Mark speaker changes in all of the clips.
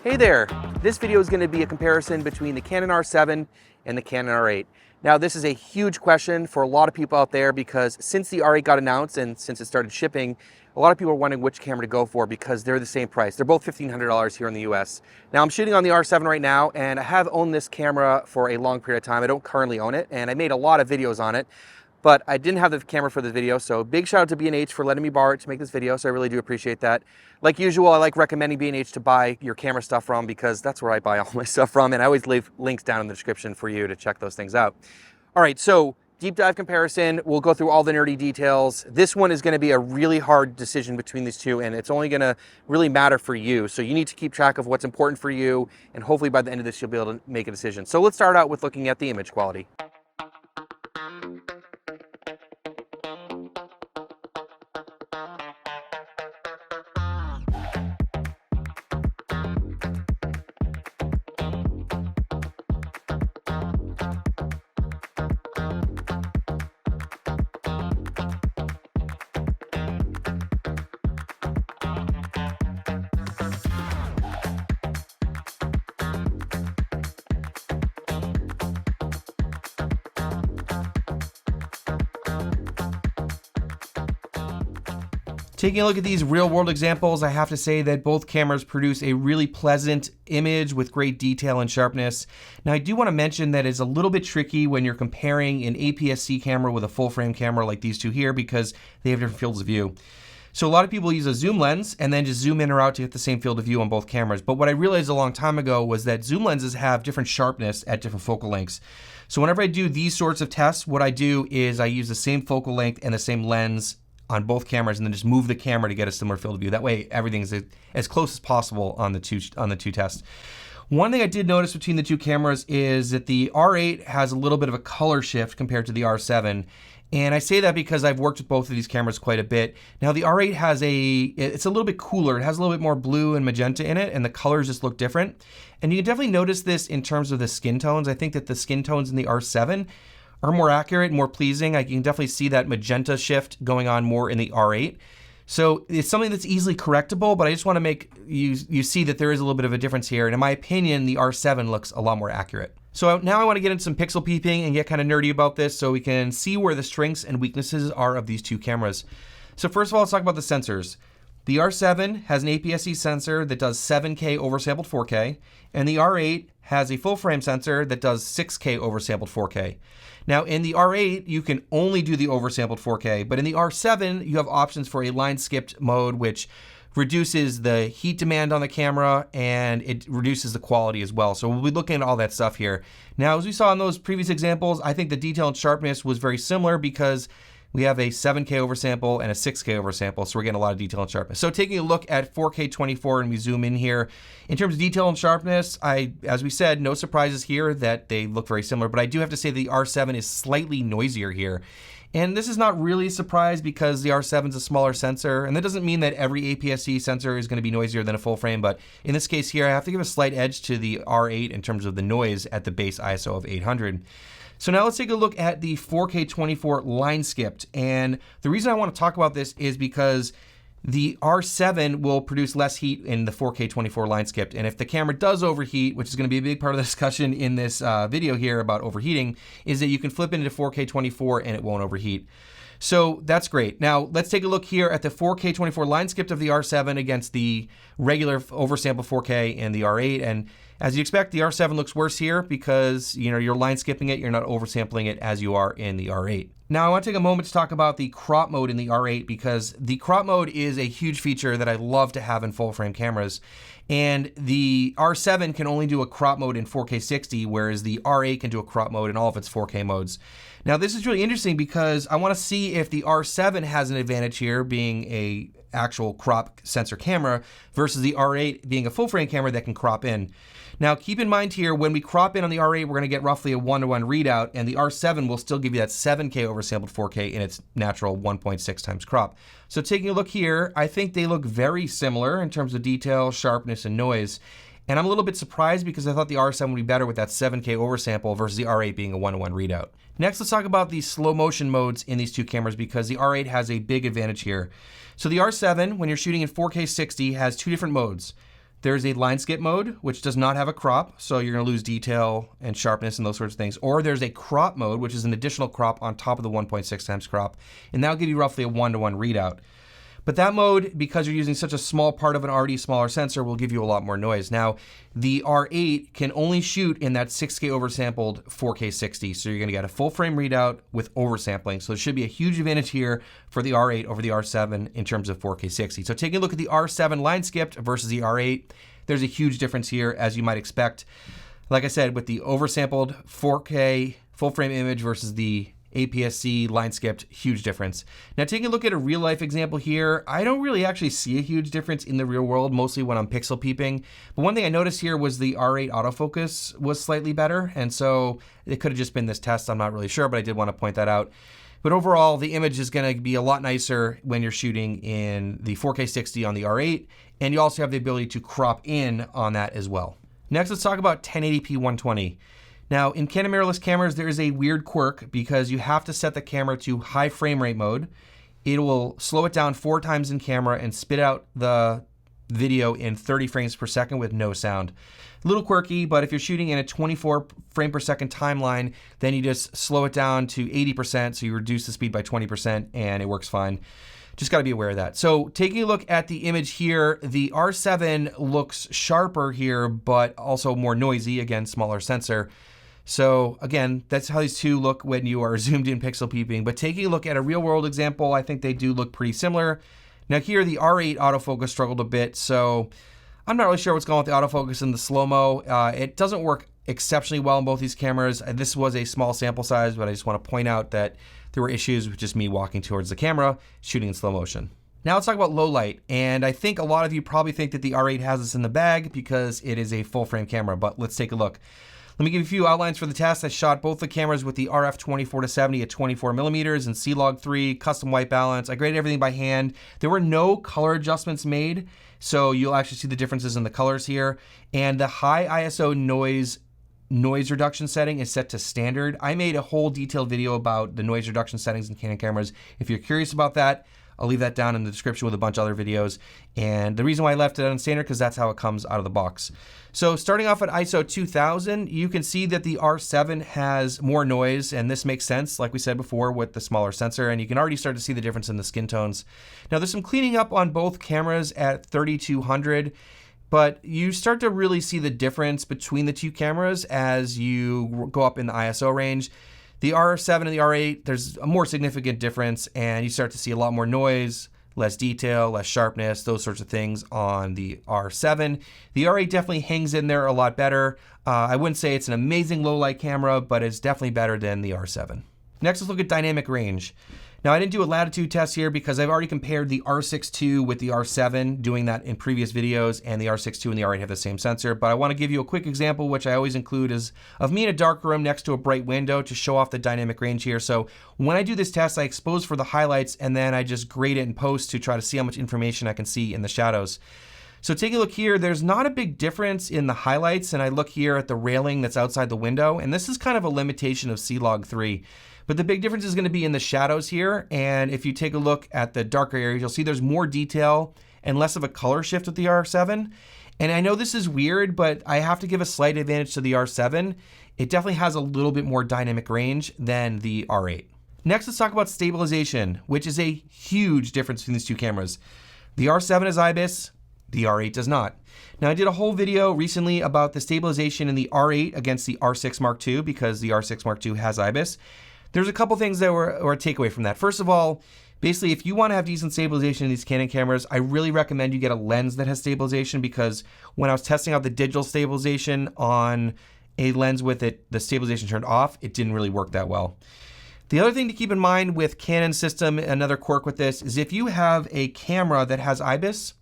Speaker 1: Hey there, this video is going to be a comparison between the Canon R7 and the Canon R8. Now this is a huge question for a lot of people out there because since the R8 got announced and since it started shipping, a lot of people are wondering which camera to go for because they're the same price. They're both $1,500 here in the US. Now I'm shooting on the R7 right now and I have owned this camera for a long period of time. I don't currently own it and I made a lot of videos on it, but I didn't have the camera for this video, so big shout out to B&H for letting me borrow it to make this video, so I really do appreciate that. Like usual, I like recommending B&H to buy your camera stuff from because that's where I buy all my stuff from, and I always leave links down in the description for you to check those things out. All right, so deep dive comparison, we'll go through all the nerdy details. This one is gonna be a really hard decision between these two, and it's only gonna really matter for you, so you need to keep track of what's important for you, and hopefully by the end of this, you'll be able to make a decision. So let's start out with looking at the image quality. Taking a look at these real world examples, I have to say that both cameras produce a really pleasant image with great detail and sharpness. Now I do want to mention that it's a little bit tricky when you're comparing an APS-C camera with a full frame camera like these two here because they have different fields of view. So a lot of people use a zoom lens and then just zoom in or out to get the same field of view on both cameras. But what I realized a long time ago was that zoom lenses have different sharpness at different focal lengths. So whenever I do these sorts of tests, what I do is I use the same focal length and the same lens on both cameras and then just move the camera to get a similar field of view. That way everything's as close as possible on the two tests. One thing I did notice between the two cameras is that the R8 has a little bit of a color shift compared to the R7. And I say that because I've worked with both of these cameras quite a bit. Now the R8 it's a little bit cooler. It has a little bit more blue and magenta in it and the colors just look different. And you can definitely notice this in terms of the skin tones. I think that the skin tones in the R7 are more accurate, more pleasing. I can definitely see that magenta shift going on more in the R8. So it's something that's easily correctable, but I just want to make you see that there is a little bit of a difference here. And in my opinion, the R7 looks a lot more accurate. So now I want to get into some pixel peeping and get kind of nerdy about this so we can see where the strengths and weaknesses are of these two cameras. So first of all, let's talk about the sensors. The R7 has an APS-C sensor that does 7K oversampled 4K, and the R8 has a full frame sensor that does 6K oversampled 4K. Now in the R8, you can only do the oversampled 4K, but in the R7, you have options for a line skipped mode, which reduces the heat demand on the camera and it reduces the quality as well. So we'll be looking at all that stuff here. Now, as we saw in those previous examples, I think the detail and sharpness was very similar because we have a 7K oversample and a 6K oversample, so we're getting a lot of detail and sharpness. So taking a look at 4K 24 and we zoom in here, in terms of detail and sharpness, as we said, no surprises here that they look very similar, but I do have to say the R7 is slightly noisier here. And this is not really a surprise because the R7 is a smaller sensor, and that doesn't mean that every APS-C sensor is going to be noisier than a full frame, but in this case here, I have to give a slight edge to the R8 in terms of the noise at the base ISO of 800. So now let's take a look at the 4K 24 line skipped. And the reason I want to talk about this is because the R7 will produce less heat in the 4K 24 line skipped. And if the camera does overheat, which is going to be a big part of the discussion in this video here about overheating, is that you can flip it into 4K 24 and it won't overheat. So that's great. Now let's take a look here at the 4K 24 line skipped of the R7 against the regular oversample 4K and the R8. And as you expect, the R7 looks worse here because you're line skipping it, you're not oversampling it as you are in the R8. Now I want to take a moment to talk about the crop mode in the R8 because the crop mode is a huge feature that I love to have in full frame cameras. And the R7 can only do a crop mode in 4K 60, whereas the R8 can do a crop mode in all of its 4K modes. Now this is really interesting because I want to see if the R7 has an advantage here being a actual crop sensor camera versus the R8 being a full frame camera that can crop in. Now keep in mind here, when we crop in on the R8, we're going to get roughly a 1:1 readout, and the R7 will still give you that 7K oversampled 4K in its natural 1.6 times crop. So taking a look here, I think they look very similar in terms of detail, sharpness, and noise. And I'm a little bit surprised because I thought the R7 would be better with that 7K oversample versus the R8 being a 1:1 readout. Next, let's talk about the slow motion modes in these two cameras because the R8 has a big advantage here. So the R7, when you're shooting in 4K 60, has two different modes. There's a line skip mode, which does not have a crop, so you're going to lose detail and sharpness and those sorts of things. Or there's a crop mode, which is an additional crop on top of the 1.6 times crop, and that'll give you roughly a 1-to-1 readout. But that mode, because you're using such a small part of an already smaller sensor, will give you a lot more noise. Now, the R8 can only shoot in that 6K oversampled 4K 60, so you're going to get a full frame readout with oversampling. So there should be a huge advantage here for the R8 over the R7 in terms of 4K 60. So taking a look at the R7 line skipped versus the R8, there's a huge difference here, as you might expect. Like I said, with the oversampled 4K full frame image versus the APS-C line skipped, huge difference. Now taking a look at a real life example here, I don't really actually see a huge difference in the real world, mostly when I'm pixel peeping. But one thing I noticed here was the R8 autofocus was slightly better, and so it could have just been this test, I'm not really sure, but I did want to point that out. But overall, the image is going to be a lot nicer when you're shooting in the 4K 60 on the R8, and you also have the ability to crop in on that as well. Next, let's talk about 1080p 120. Now, in Canon mirrorless cameras, there is a weird quirk because you have to set the camera to high frame rate mode. It will slow it down 4 times in camera and spit out the video in 30 frames per second with no sound. A little quirky, but if you're shooting in a 24 frame per second timeline, then you just slow it down to 80%, so you reduce the speed by 20%, and it works fine. Just got to be aware of that. So taking a look at the image here, the R7 looks sharper here, but also more noisy, again, smaller sensor. So again, that's how these two look when you are zoomed in pixel peeping. But taking a look at a real world example, I think they do look pretty similar. Now here, the R8 autofocus struggled a bit, so I'm not really sure what's going on with the autofocus and the slow-mo. It doesn't work exceptionally well in both these cameras. This was a small sample size, but I just want to point out that there were issues with just me walking towards the camera, shooting in slow motion. Now let's talk about low light, and I think a lot of you probably think that the R8 has this in the bag because it is a full frame camera, but let's take a look. Let me give you a few outlines for the test. I shot both the cameras with the RF 24-70 at 24 millimeters and C-Log3, custom white balance. I graded everything by hand. There were no color adjustments made, so you'll actually see the differences in the colors here. And the high ISO noise reduction setting is set to standard. I made a whole detailed video about the noise reduction settings in Canon cameras. If you're curious about that, I'll leave that down in the description with a bunch of other videos. And the reason why I left it on standard, because that's how it comes out of the box. So starting off at ISO 2000, you can see that the R7 has more noise, and this makes sense, like we said before, with the smaller sensor, and you can already start to see the difference in the skin tones. Now there's some cleaning up on both cameras at 3200, but you start to really see the difference between the two cameras as you go up in the ISO range. The R7 and the R8, there's a more significant difference, and you start to see a lot more noise, less detail, less sharpness, those sorts of things on the R7. The R8 definitely hangs in there a lot better. I wouldn't say it's an amazing low light camera, but it's definitely better than the R7. Next, let's look at dynamic range. Now, I didn't do a latitude test here because I've already compared the R6 II with the R7, doing that in previous videos, and the R6 II and the R8 have the same sensor. But I want to give you a quick example, which I always include, is of me in a dark room next to a bright window to show off the dynamic range here. So when I do this test, I expose for the highlights, and then I just grade it in post to try to see how much information I can see in the shadows. So taking a look here, there's not a big difference in the highlights, and I look here at the railing that's outside the window, and this is kind of a limitation of C-Log3. But the big difference is going to be in the shadows here, and if you take a look at the darker areas, you'll see there's more detail and less of a color shift with the R7. And I know this is weird, but I have to give a slight advantage to the R7. It definitely has a little bit more dynamic range than the R8. Next, let's talk about stabilization, which is a huge difference between these two cameras. The R7 has IBIS, the R8 does not. Now, I did a whole video recently about the stabilization in the R8 against the R6 Mark II because the R6 Mark II has IBIS. There's a couple things that were a takeaway from that. First of all, basically, if you want to have decent stabilization in these Canon cameras, I really recommend you get a lens that has stabilization, because when I was testing out the digital stabilization on a lens with the stabilization turned off, it didn't really work that well. The other thing to keep in mind with Canon system, another quirk with this, is if you have a camera that has IBIS,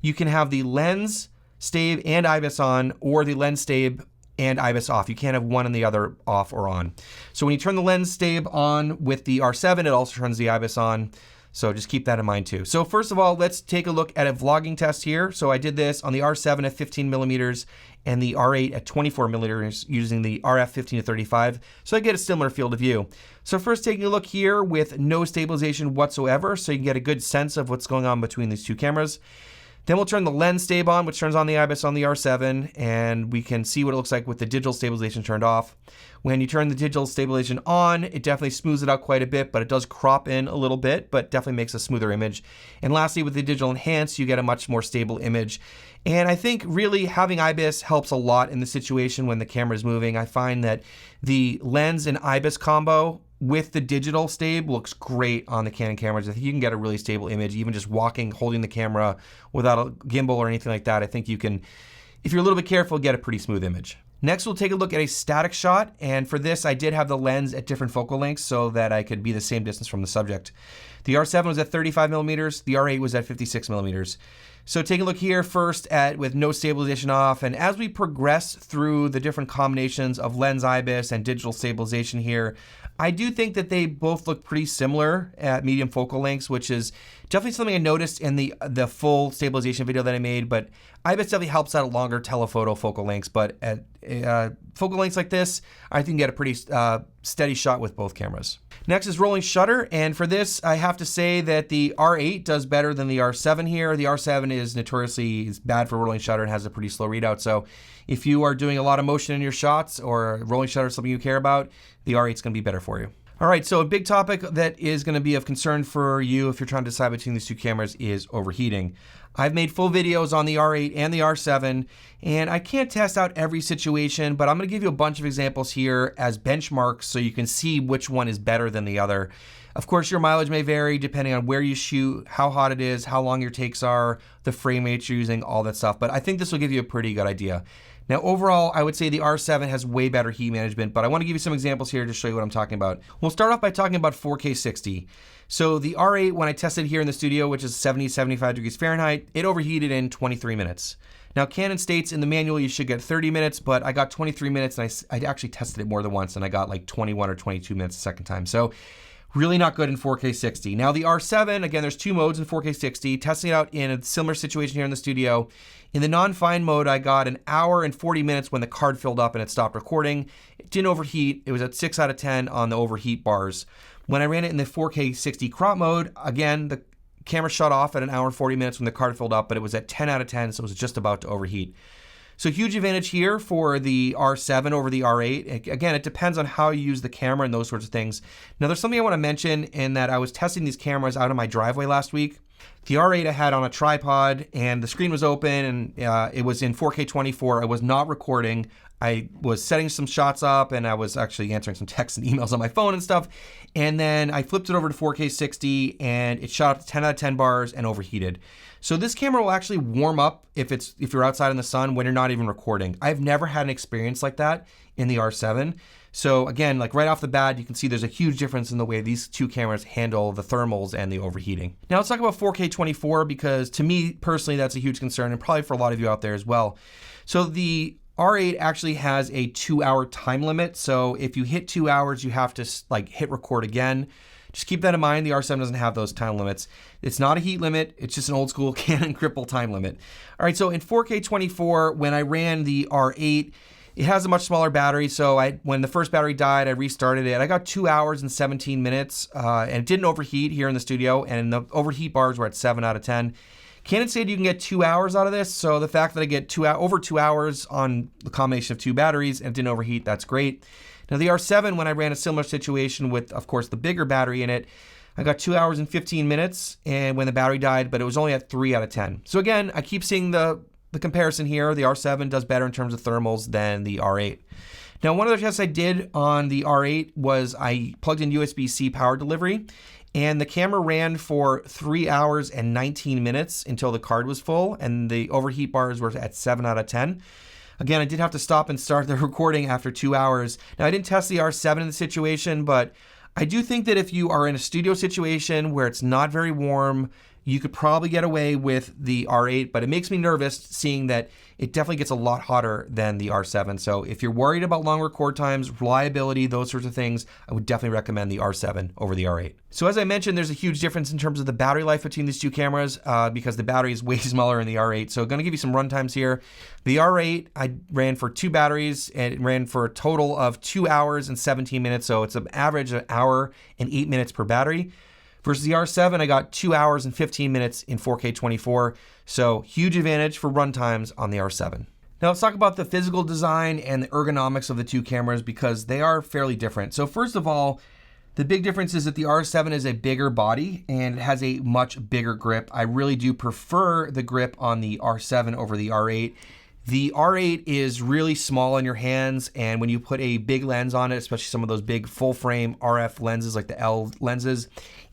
Speaker 1: you can have the lens stab and IBIS on, or the lens stab and IBIS off. You can't have one and the other off or on. So when you turn the lens stab on with the R7, it also turns the IBIS on. So just keep that in mind too. So first of all, let's take a look at a vlogging test here. So I did this on the R7 at 15 millimeters and the R8 at 24 millimeters using the RF 15-35. So I get a similar field of view. So first, taking a look here with no stabilization whatsoever, so you can get a good sense of what's going on between these two cameras. Then we'll turn the lens stab on, which turns on the IBIS on the R7, and we can see what it looks like with the digital stabilization turned off. When you turn the digital stabilization on, it definitely smooths it out quite a bit, but it does crop in a little bit, but definitely makes a smoother image. And lastly, with the digital enhance, you get a much more stable image. And I think really having IBIS helps a lot in the situation when the camera is moving. I find that the lens and IBIS combo with the digital stab looks great on the Canon cameras. I think you can get a really stable image, even just walking, holding the camera without a gimbal or anything like that. I think you can, if you're a little bit careful, get a pretty smooth image. Next, we'll take a look at a static shot. And for this, I did have the lens at different focal lengths so that I could be the same distance from the subject. The R7 was at 35 millimeters. The R8 was at 56 millimeters. So take a look here first at with no stabilization off, and as we progress through the different combinations of lens IBIS and digital stabilization here, I do think that they both look pretty similar at medium focal lengths, which is definitely something I noticed in the full stabilization video that I made, but IBIS definitely helps out at longer telephoto focal lengths, but at focal lengths like this, I think you get a pretty steady shot with both cameras. Next is rolling shutter, and for this, I have to say that the R8 does better than the R7 here. The R7 is notoriously bad for rolling shutter and has a pretty slow readout, so if you are doing a lot of motion in your shots or rolling shutter is something you care about, the R8 is going to be better for you. All right, so a big topic that is going to be of concern for you if you're trying to decide between these two cameras is overheating. I've made full videos on the R8 and the R7, and I can't test out every situation, but I'm going to give you a bunch of examples here as benchmarks so you can see which one is better than the other. Of course, your mileage may vary depending on where you shoot, how hot it is, how long your takes are, the frame rate you're using, all that stuff, but I think this will give you a pretty good idea. Now, overall, I would say the R7 has way better heat management, but I want to give you some examples here to show you what I'm talking about. We'll start off by talking about 4K 60. So the R8, when I tested here in the studio, which is 70, 75 degrees Fahrenheit, it overheated in 23 minutes. Now, Canon states in the manual you should get 30 minutes, but I got 23 minutes, and I actually tested it more than once, and I got like 21 or 22 minutes the second time. So really not good in 4K 60. Now the R7, again, there's two modes in 4K 60. Testing it out in a similar situation here in the studio. In the non-fine mode, I got an hour and 40 minutes when the card filled up and it stopped recording. It didn't overheat. It was at 6 out of 10 on the overheat bars. When I ran it in the 4K 60 crop mode, again, the camera shut off at an hour and 40 minutes when the card filled up, but it was at 10 out of 10, so it was just about to overheat. So huge advantage here for the R7 over the R8. Again, it depends on how you use the camera and those sorts of things. Now there's something I want to mention in that I was testing these cameras out on my driveway last week. The R8 I had on a tripod and the screen was open and it was in 4K 24. I was not recording. I was setting some shots up and I was actually answering some texts and emails on my phone and stuff. And then I flipped it over to 4K 60 and it shot up to 10 out of 10 bars and overheated. So this camera will actually warm up if you're outside in the sun when you're not even recording. I've never had an experience like that in the R7. So again, like right off the bat, you can see there's a huge difference in the way these two cameras handle the thermals and the overheating. Now let's talk about 4K 24 because to me personally, that's a huge concern and probably for a lot of you out there as well. So the R8 actually has a 2-hour time limit. So if you hit 2 hours, you have to like hit record again. Just keep that in mind. The R7 doesn't have those time limits. It's not a heat limit. It's just an old school Canon cripple time limit. All right, so in 4K 24, when I ran the R8, it has a much smaller battery. So when the first battery died, I restarted it. I got 2 hours and 17 minutes and it didn't overheat here in the studio. And the overheat bars were at 7 out of 10. Canon said you can get 2 hours out of this. So the fact that I get over 2 hours on the combination of two batteries and it didn't overheat, that's great. Now the R7, when I ran a similar situation with, of course, the bigger battery in it, I got 2 hours and 15 minutes and when the battery died, but it was only at 3 out of 10. So again, I keep seeing the comparison here. The R7 does better in terms of thermals than the R8. Now, one of the tests I did on the R8 was I plugged in USB-C power delivery and the camera ran for 3 hours and 19 minutes until the card was full and the overheat bars were at 7 out of 10. Again, I did have to stop and start the recording after 2 hours. Now, I didn't test the R7 in the situation, but I do think that if you are in a studio situation where it's not very warm, you could probably get away with the R8, but it makes me nervous seeing that it definitely gets a lot hotter than the R7. So if you're worried about long record times, reliability, those sorts of things, I would definitely recommend the R7 over the R8. So as I mentioned, there's a huge difference in terms of the battery life between these two cameras because the battery is way smaller in the R8. So I'm going to give you some run times here. The R8, I ran for 2 batteries and it ran for a total of 2 hours and 17 minutes. So it's an average of 1 hour and 8 minutes per battery. Versus the R7, I got 2 hours and 15 minutes in 4K 24. So huge advantage for run times on the R7. Now let's talk about the physical design and the ergonomics of the two cameras because they are fairly different. So first of all, the big difference is that the R7 is a bigger body and it has a much bigger grip. I really do prefer the grip on the R7 over the R8. The R8 is really small in your hands, and when you put a big lens on it, especially some of those big full frame RF lenses like the L lenses,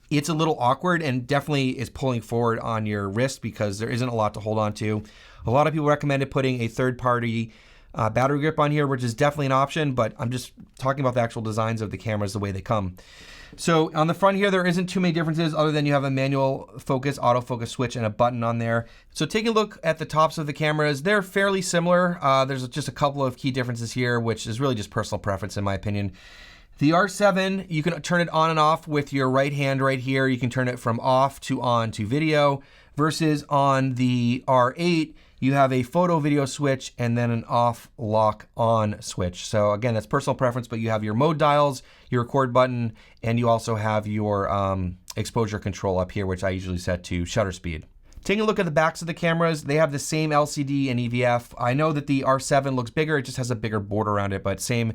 Speaker 1: it's a little awkward and definitely is pulling forward on your wrist because there isn't a lot to hold on to. A lot of people recommended putting a third-party battery grip on here, which is definitely an option, but I'm just talking about the actual designs of the cameras the way they come. So on the front here, there isn't too many differences other than you have a manual focus, autofocus switch, and a button on there. So taking a look at the tops of the cameras, they're fairly similar. There's just a couple of key differences here, which is really just personal preference in my opinion. The R7, you can turn it on and off with your right hand right here. You can turn it from off to on to video, versus on the R8, you have a photo video switch and then an off lock on switch. So again, that's personal preference, but you have your mode dials, your record button, and you also have your exposure control up here, which I usually set to shutter speed. Taking a look at the backs of the cameras, they have the same LCD and EVF. I know that the R7 looks bigger, it just has a bigger border around it, but same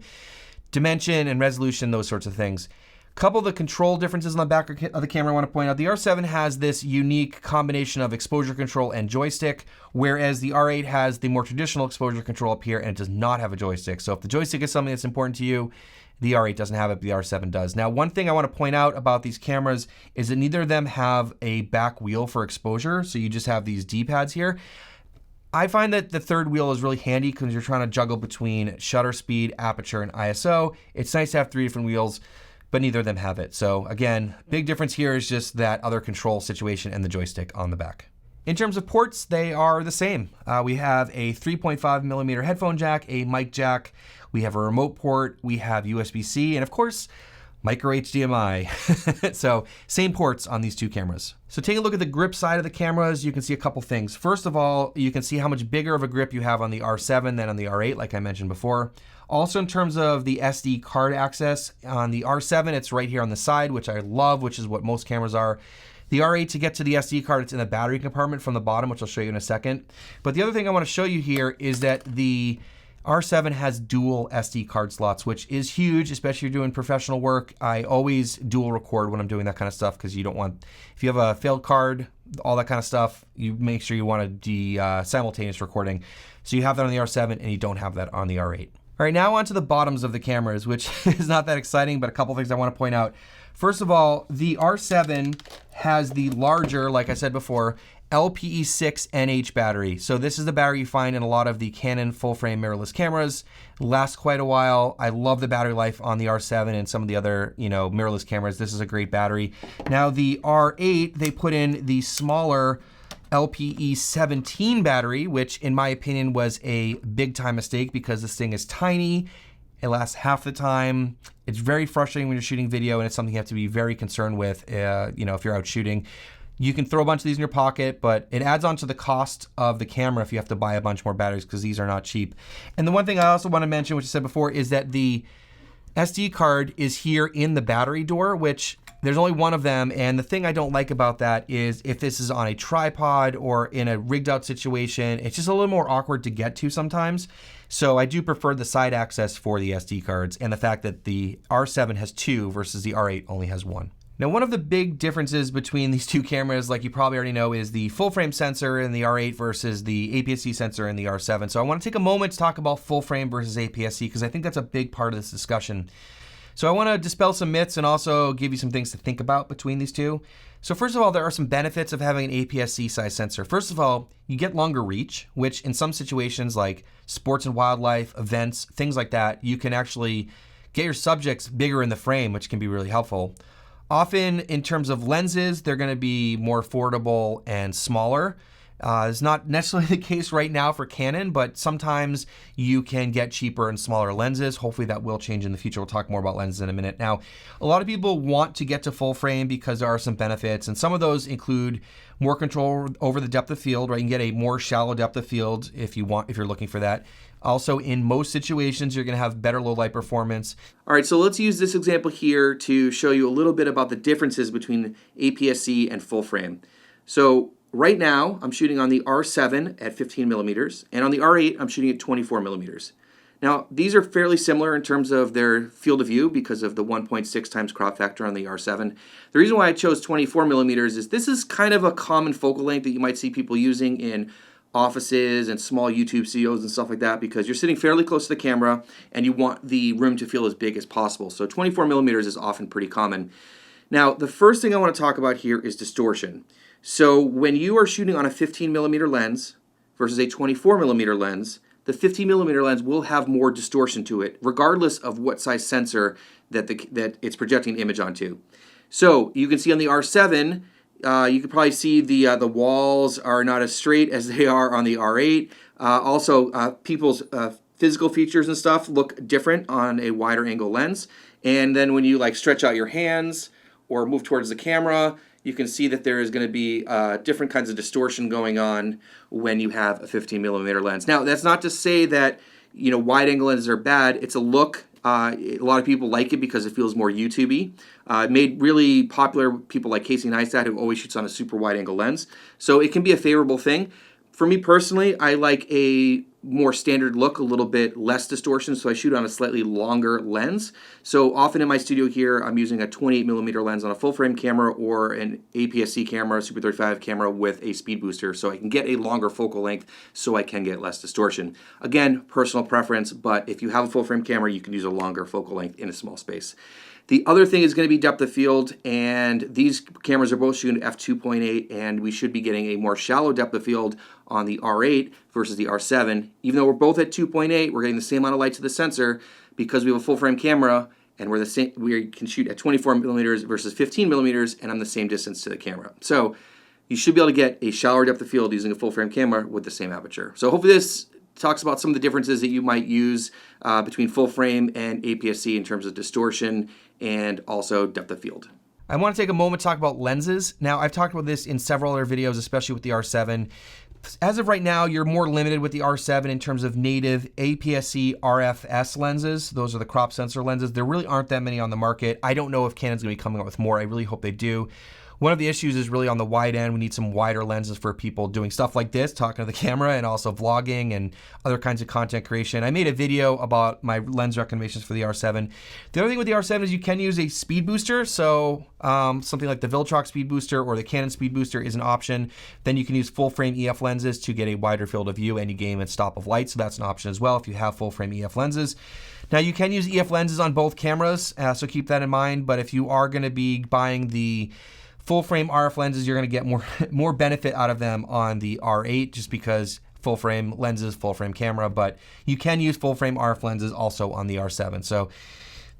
Speaker 1: dimension and resolution, those sorts of things. Couple of the control differences on the back of the camera I want to point out. The R7 has this unique combination of exposure control and joystick, whereas the R8 has the more traditional exposure control up here and it does not have a joystick. So if the joystick is something that's important to you, the R8 doesn't have it, but the R7 does. Now, one thing I want to point out about these cameras is that neither of them have a back wheel for exposure. So you just have these D-pads here. I find that the third wheel is really handy because you're trying to juggle between shutter speed, aperture, and ISO. It's nice to have 3 different wheels, but neither of them have it. So again, big difference here is just that other control situation and the joystick on the back. In terms of ports, they are the same. We have a 3.5mm headphone jack, a mic jack, we have a remote port, we have USB-C, and of course, micro HDMI. So same ports on these two cameras. So taking a look at the grip side of the cameras, you can see a couple things. First of all, you can see how much bigger of a grip you have on the R7 than on the R8, like I mentioned before. Also in terms of the SD card access, on the R7, it's right here on the side, which I love, which is what most cameras are. The R8, to get to the SD card, it's in the battery compartment from the bottom, which I'll show you in a second. But the other thing I want to show you here is that the R7 has dual SD card slots, which is huge, especially if you're doing professional work. I always dual record when I'm doing that kind of stuff because you don't want, if you have a failed card, all that kind of stuff, you make sure you want to do simultaneous recording. So you have that on the R7 and you don't have that on the R8. All right, now onto the bottoms of the cameras, which is not that exciting, but a couple things I want to point out. First of all, the R7 has the larger, like I said before, LPE6 NH battery. So this is the battery you find in a lot of the Canon full-frame mirrorless cameras. Lasts quite a while. I love the battery life on the R7 and some of the other, mirrorless cameras. This is a great battery. Now the R8, they put in the smaller LPE17 battery, which in my opinion was a big time mistake because this thing is tiny. It lasts half the time. It's very frustrating when you're shooting video, and it's something you have to be very concerned with, if you're out shooting. You can throw a bunch of these in your pocket, but it adds on to the cost of the camera if you have to buy a bunch more batteries because these are not cheap. And the one thing I also want to mention, which I said before, is that the SD card is here in the battery door, which there's only one of them. And the thing I don't like about that is if this is on a tripod or in a rigged out situation, it's just a little more awkward to get to sometimes. So I do prefer the side access for the SD cards and the fact that the R7 has 2 versus the R8 only has 1. Now, one of the big differences between these two cameras, like you probably already know, is the full frame sensor in the R8 versus the APS-C sensor in the R7. So I want to take a moment to talk about full frame versus APS-C because I think that's a big part of this discussion. So I want to dispel some myths and also give you some things to think about between these two. So first of all, there are some benefits of having an APS-C size sensor. First of all, you get longer reach, which in some situations like sports and wildlife, events, things like that, you can actually get your subjects bigger in the frame, which can be really helpful. Often in terms of lenses, they're going to be more affordable and smaller. It's not necessarily the case right now for Canon, but sometimes you can get cheaper and smaller lenses. Hopefully that will change in the future. We'll talk more about lenses in a minute. Now, a lot of people want to get to full frame because there are some benefits, and some of those include more control over the depth of field, right? You can get a more shallow depth of field if you're looking for that. Also, in most situations, you're going to have better low light performance. All right, so let's use this example here to show you a little bit about the differences between APS-C and full frame. So right now, I'm shooting on the R7 at 15 millimeters, and on the R8, I'm shooting at 24 millimeters. Now, these are fairly similar in terms of their field of view because of the 1.6 times crop factor on the R7. The reason why I chose 24 millimeters is this is kind of a common focal length that you might see people using in offices and small YouTube studios and stuff like that, because you're sitting fairly close to the camera and you want the room to feel as big as possible. So 24 millimeters is often pretty common. Now, the first thing I want to talk about here is distortion. So when you are shooting on a 15 millimeter lens versus a 24 millimeter lens, the 15 millimeter lens will have more distortion to it, regardless of what size sensor that it's projecting the image onto. So you can see on the R7, you can probably see the walls are not as straight as they are on the R8. Also, people's physical features and stuff look different on a wider angle lens. And then when you like stretch out your hands or move towards the camera, you can see that there is going to be different kinds of distortion going on when you have a 15 millimeter lens. Now, that's not to say that wide angle lenses are bad. It's a look. A lot of people like it because it feels more YouTube-y. It made really popular people like Casey Neistat, who always shoots on a super wide angle lens. So it can be a favorable thing. For me personally, I like a more standard look, a little bit less distortion, so I shoot on a slightly longer lens. So often in my studio here, I'm using a 28 millimeter lens on a full frame camera or an APS-C camera, Super 35 camera with a speed booster, so I can get a longer focal length so I can get less distortion. Again, personal preference, but if you have a full frame camera, you can use a longer focal length in a small space. The other thing is going to be depth of field, and these cameras are both shooting at f2.8, and we should be getting a more shallow depth of field on the R8 versus the R7. Even though we're both at 2.8, we're getting the same amount of light to the sensor because we have a full frame camera, and we can shoot at 24 millimeters versus 15 millimeters, and I'm the same distance to the camera. So you should be able to get a shallower depth of field using a full frame camera with the same aperture. So hopefully this talks about some of the differences that you might use between full frame and APS-C in terms of distortion and also depth of field. I want to take a moment to talk about lenses. Now, I've talked about this in several other videos, especially with the R7. As of right now, you're more limited with the R7 in terms of native APS-C RFS lenses. Those are the crop sensor lenses. There really aren't that many on the market. I don't know if Canon's going to be coming up with more. I really hope they do. One of the issues is really on the wide end. We need some wider lenses for people doing stuff like this, talking to the camera, and also vlogging and other kinds of content creation. I made a video about my lens recommendations for the R7. The other thing with the R7 is you can use a speed booster. So something like the Viltrox speed booster or the Canon speed booster is an option. Then you can use full frame EF lenses to get a wider field of view, and you gain a stop of light. So that's an option as well if you have full frame EF lenses. Now you can use EF lenses on both cameras, so keep that in mind. But if you are going to be buying the full frame RF lenses, you're going to get more benefit out of them on the R8 just because full frame lenses, full frame camera, but you can use full frame RF lenses also on the R7. So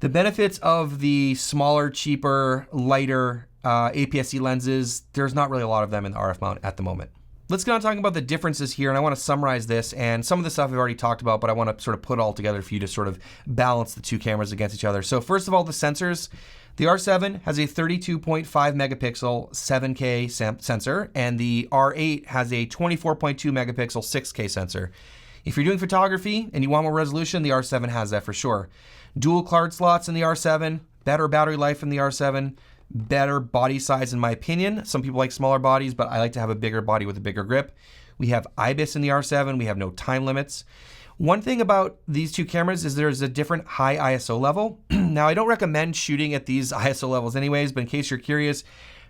Speaker 1: the benefits of the smaller, cheaper, lighter APS-C lenses, there's not really a lot of them in the RF mount at the moment. Let's get on talking about the differences here, and I want to summarize this, and some of the stuff I've already talked about, but I want to sort of put it all together for you to sort of balance the two cameras against each other. So first of all, the sensors. The R7 has a 32.5 megapixel 7K sensor, and the R8 has a 24.2 megapixel 6K sensor. If you're doing photography and you want more resolution, the R7 has that for sure. Dual card slots in the R7, better battery life in the R7, better body size in my opinion. Some people like smaller bodies, but I like to have a bigger body with a bigger grip. We have IBIS in the R7, we have no time limits. One thing about these two cameras is there's a different high ISO level. Now, I don't recommend shooting at these ISO levels anyways, but in case you're curious,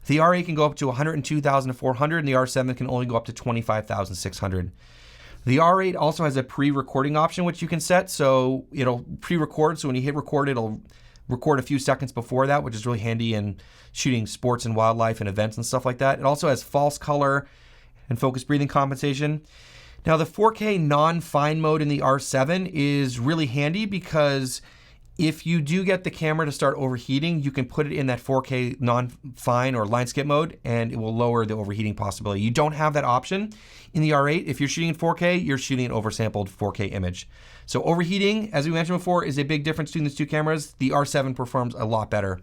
Speaker 1: the R8 can go up to 102,400 and the R7 can only go up to 25,600. The R8 also has a pre-recording option which you can set, so it'll pre-record, so when you hit record, it'll record a few seconds before that, which is really handy in shooting sports and wildlife and events and stuff like that. It also has false color and focus breathing compensation. Now, the 4K non-fine mode in the R7 is really handy because If you do get the camera to start overheating, you can put it in that 4K non-fine or line skip mode, and it will lower the overheating possibility. You don't have that option in the R8. If you're shooting in 4K, you're shooting an oversampled 4K image. So overheating, as we mentioned before, is a big difference between these two cameras. The R7 performs a lot better.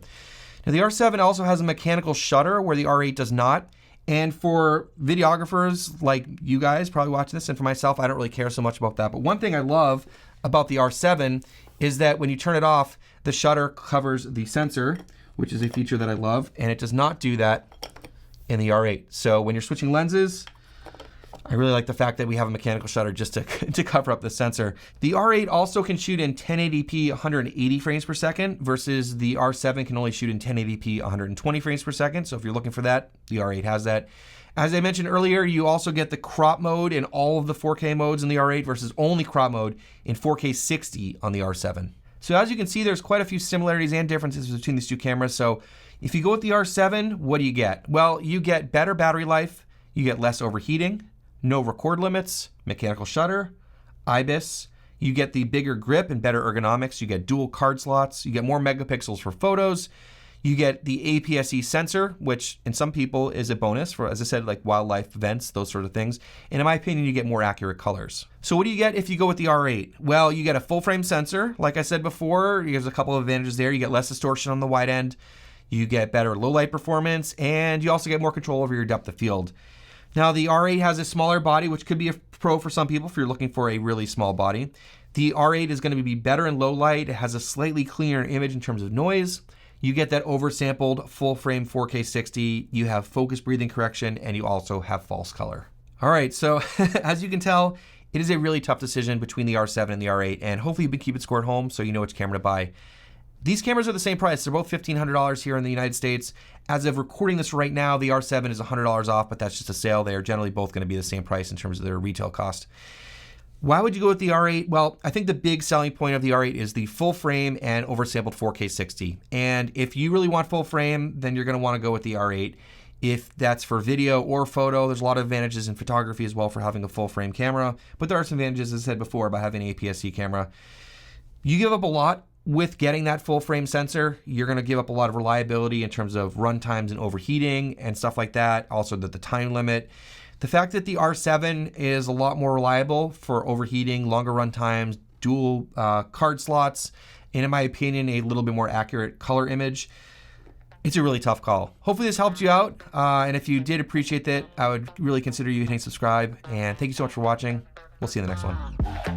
Speaker 1: Now the R7 also has a mechanical shutter where the R8 does not. And for videographers like you guys probably watching this, and for myself, I don't really care so much about that. But one thing I love about the R7 is that when you turn it off, the shutter covers the sensor, which is a feature that I love, and it does not do that in the R8. So when you're switching lenses, I really like the fact that we have a mechanical shutter just to cover up the sensor. The R8 also can shoot in 1080p 180 frames per second versus the R7 can only shoot in 1080p 120 frames per second. So if you're looking for that, the R8 has that. As I mentioned earlier, you also get the crop mode in all of the 4K modes in the R8 versus only crop mode in 4K 60 on the R7. So as you can see, there's quite a few similarities and differences between these two cameras. So if you go with the R7, what do you get? Well, you get better battery life, you get less overheating, no record limits, mechanical shutter, IBIS, you get the bigger grip and better ergonomics, you get dual card slots, you get more megapixels for photos, you get the APS-C sensor, which in some people is a bonus for, as I said, like wildlife events, those sort of things. And in my opinion, you get more accurate colors. So what do you get if you go with the R8? Well, you get a full frame sensor. Like I said before, there's a couple of advantages there. You get less distortion on the wide end, you get better low light performance, and you also get more control over your depth of field. Now the R8 has a smaller body, which could be a pro for some people if you're looking for a really small body. The R8 is going to be better in low light. It has a slightly cleaner image in terms of noise. You get that oversampled full frame 4K 60, you have focus breathing correction, and you also have false color. All right, so as you can tell, it is a really tough decision between the R7 and the R8, and hopefully you can keep it score at home so you know which camera to buy. These cameras are the same price. They're both $1,500 here in the United States. As of recording this right now, the R7 is $100 off, but that's just a sale. They are generally both going to be the same price in terms of their retail cost. Why would you go with the R8? Well, I think the big selling point of the R8 is the full frame and oversampled 4K 60. And if you really want full frame, then you're going to want to go with the R8. If that's for video or photo, there's a lot of advantages in photography as well for having a full frame camera. But there are some advantages, as I said before, about having an APS-C camera. You give up a lot with getting that full frame sensor. You're going to give up a lot of reliability in terms of run times and overheating and stuff like that. Also, the time limit. The fact that the R7 is a lot more reliable for overheating, longer run times, dual card slots, and in my opinion, a little bit more accurate color image. It's a really tough call. Hopefully this helped you out. And if you did appreciate that, I would really consider you hitting subscribe. And thank you so much for watching. We'll see you in the next one.